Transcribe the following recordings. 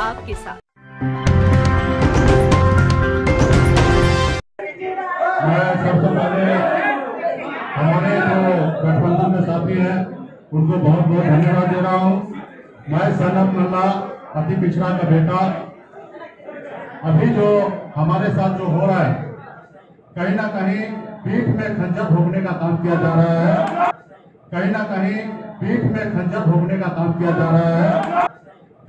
आपके साथ। मैं सबसे पहले हमारे जो गठबंधन में साथी हैं उनको बहुत बहुत धन्यवाद दे रहा हूँ। मैं सनत नल्ला अति पिछड़ा का बेटा, अभी जो हमारे साथ जो हो रहा है कहीं ना कहीं पीठ में खंजर भोगने का काम किया जा रहा है, कहीं ना कहीं पीठ में खंजर भोगने का काम किया जा रहा है,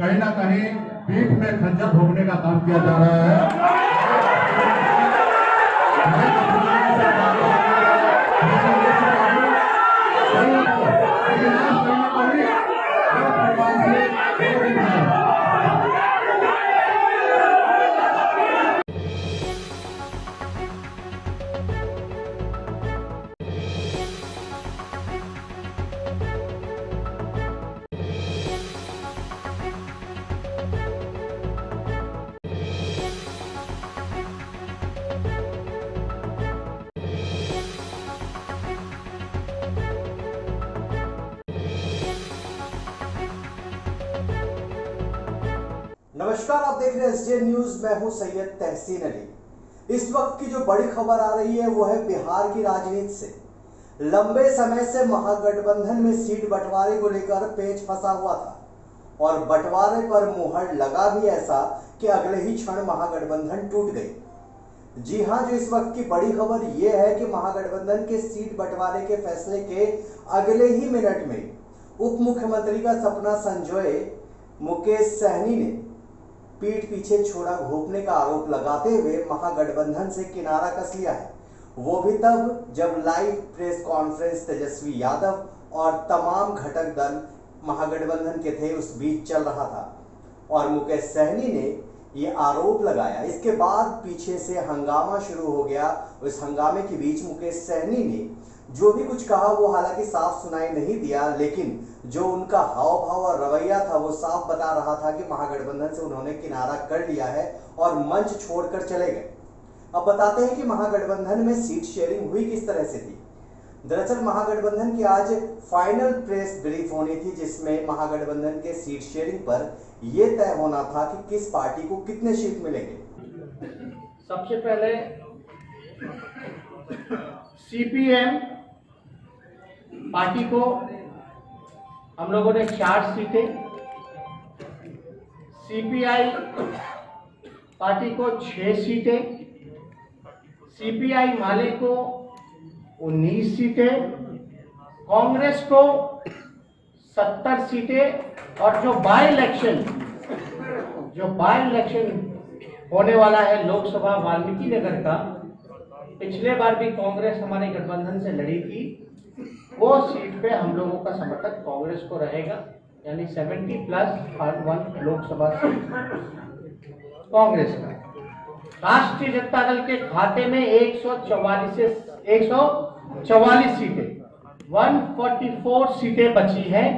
कहीं ना कहीं पीठ में खंजर भोगने का काम किया जा रहा है। नमस्कार, आप देख रहे हैं एसजे न्यूज। मैं हूं सैयद तहसीन अली। इस वक्त की जो बड़ी खबर आ रही है वो है बिहार की राजनीति से। लंबे समय से महागठबंधन में सीट बंटवारे को लेकर पेच फंसा हुआ था और बंटवारे पर मुहर लगा भी ऐसा कि अगले ही क्षण महागठबंधन टूट गई। जी हां, जो इस वक्त की बड़ी खबर ये है कि महागठबंधन के सीट बंटवारे के फैसले के अगले ही मिनट में उप मुख्यमंत्री का सपना संजोए मुकेश सहनी ने पीठ पीछे छोड़ा घोंपने का आरोप लगाते हुए महागठबंधन से किनारा कस लिया है। वो भी तब जब live press conference Tejashwi Yadav और तमाम घटक दल महागठबंधन के थे उस बीच चल रहा था और मुकेश सहनी ने ये आरोप लगाया। इसके बाद पीछे से हंगामा शुरू हो गया। उस हंगामे के बीच मुकेश सहनी ने जो भी कुछ कहा वो हालांकि साफ सुनाई नहीं दिया, लेकिन जो उनका हाव भाव और रवैया था वो साफ बता रहा था कि महागठबंधन से उन्होंने किनारा कर लिया है और मंच छोड़कर चले गए। अब बताते हैं कि महागठबंधन में सीट शेयरिंग हुई किस तरह से थी। दरअसल महागठबंधन की आज फाइनल प्रेस ब्रीफ होनी थी जिसमें महागठबंधन के सीट शेयरिंग पर यह तय होना था कि किस पार्टी को कितने सीट मिलेंगे। सबसे पहले सीपीएम पार्टी को हम लोगों ने 4 सीटें, सीपीआई पार्टी को 6 सीटें, सीपीआई माले को 19 सीटें, कांग्रेस को 70 सीटें और जो बाय इलेक्शन होने वाला है लोकसभा वाल्मीकि नगर का, पिछले बार भी कांग्रेस हमारे गठबंधन से लड़ी थी, वो सीट पे हम लोगों का समर्थन कांग्रेस को रहेगा, यानी 70+1 लोकसभा सीट कांग्रेस का। राष्ट्रीय जनता दल के खाते में 144 सीटें, 144 सीटें बची हैं,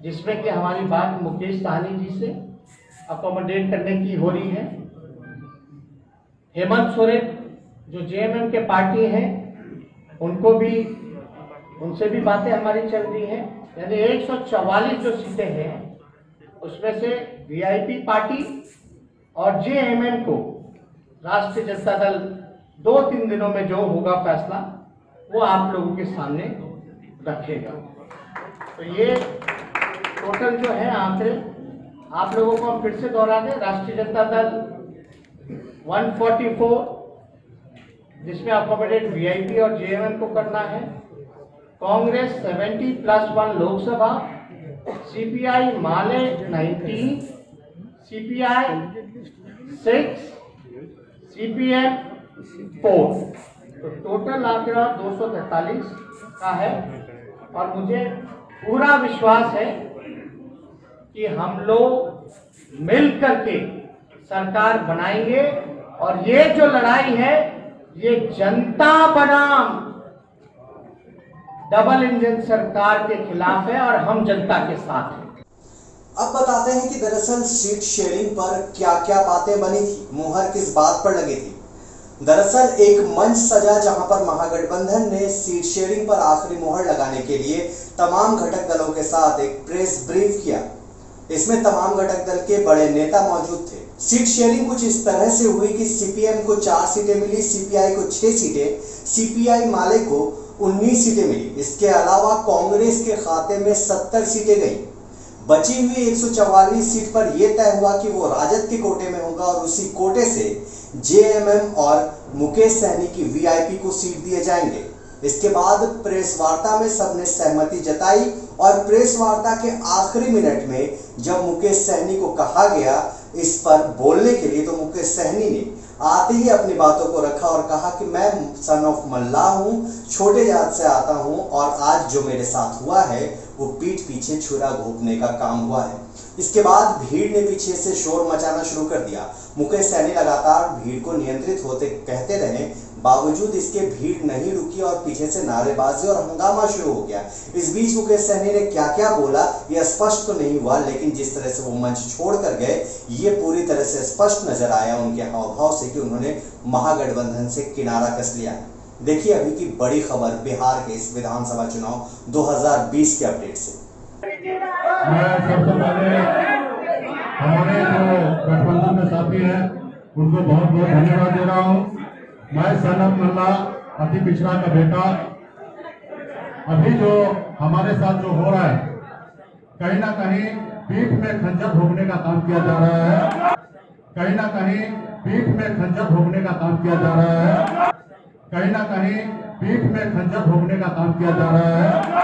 जिसमें कि हमारी बात मुकेश सहनी जी से अकोमोडेट करने की हो रही है। हेमंत सोरेन जो जेएमएम के पार्टी हैं उनसे भी बातें हमारी चल रही हैं, यानी 144 जो सीटें हैं उसमें से वीआईपी पार्टी और जेएमएम को राष्ट्रीय जनता दल 2-3 दिनों में जो होगा फैसला वो आप लोगों के सामने रखेगा। तो ये टोटल जो है आंकड़े आप लोगों को हम फिर से दोहरा दें। राष्ट्रीय जनता दल 144, जिसमें अकोमोडेट वीआईपी और जेएमएम को करना है, कांग्रेस 70+1 लोकसभा, सीपीआई माले 19, सीपीआई 6, सीपीएम 4, तो टोटल आंकड़ा 243 का है। और मुझे पूरा विश्वास है कि हम लोग मिल करके सरकार बनाएंगे और ये जो लड़ाई है ये जनता बनाम डबल इंजन सरकार के खिलाफ है और हम जनता के साथ हैं। अब बताते हैं कि दरअसल सीट शेयरिंग पर क्या क्या बातें बनी थी, मुहर किस बात पर लगी थी। दरअसल एक मंच सजा जहां पर महागठबंधन ने सीट शेयरिंग पर आखिरी मुहर लगाने के लिए तमाम घटक दलों के साथ एक प्रेस ब्रीफ किया इसमें तमाम घटक दल के बड़े नेता मौजूद थे। सीट शेयरिंग कुछ इस तरह से हुई कि सीपीएम को 4 सीटें मिली, सीपीआई को 6 सीटें, सीपीआई माले को 19 सीटें मिली। इसके अलावा कांग्रेस के खाते में 70 सीटें गई। बची हुई 144 सीट पर यह तय हुआ कि वो राजद के कोटे में होगा और उसी कोटे से जेएमएम और मुकेश सहनी की वीआईपी को सीट दिए जाएंगे। इसके बाद प्रेस वार्ता में सबने सहमति जताई और प्रेस वार्ता के आखिरी मिनट में जब मुकेश सहनी को कहा गया इस पर बोलने के लिए, तो मुकेश सहनी ने आते ही अपनी बातों को रखा और कहा कि मैं सन ऑफ मल्लाह हूं, छोटे जात से आता हूं और आज जो मेरे साथ हुआ है वो पीठ पीछे छुरा घोंपने का काम हुआ है। इसके बाद भीड़ ने पीछे से शोर मचाना शुरू कर दिया। मुकेश सहनी लगातार भीड़ को नियंत्रित होते कहते रहे, बावजूद इसके भीड़ नहीं रुकी और पीछे से नारेबाजी और हंगामा शुरू हो गया। इस बीच मुकेश सहनी ने क्या क्या बोला यह स्पष्ट तो नहीं हुआ, लेकिन जिस तरह से वो मंच छोड़ कर गए ये पूरी तरह से स्पष्ट नजर आया उनके हाव-भाव से कि उन्होंने महागठबंधन से किनारा कस लिया। देखिए अभी की बड़ी खबर बिहार के इस विधानसभा चुनाव 2020 के अपडेट से। मैं सबसे पहले हमारे जो गठबंधन में साथी हैं उनको बहुत बहुत धन्यवाद दे रहा हूँ। मैं सनत मल्ला अति पिछड़ा का बेटा, अभी जो हमारे साथ जो हो रहा है कहीं ना कहीं पीठ में खंजर भोगने का काम किया जा रहा है, कहीं ना कहीं पीठ में खंजर भोगने का काम किया जा रहा है, कहीं ना कहीं पीठ में खंजर भोगने का काम किया जा रहा है।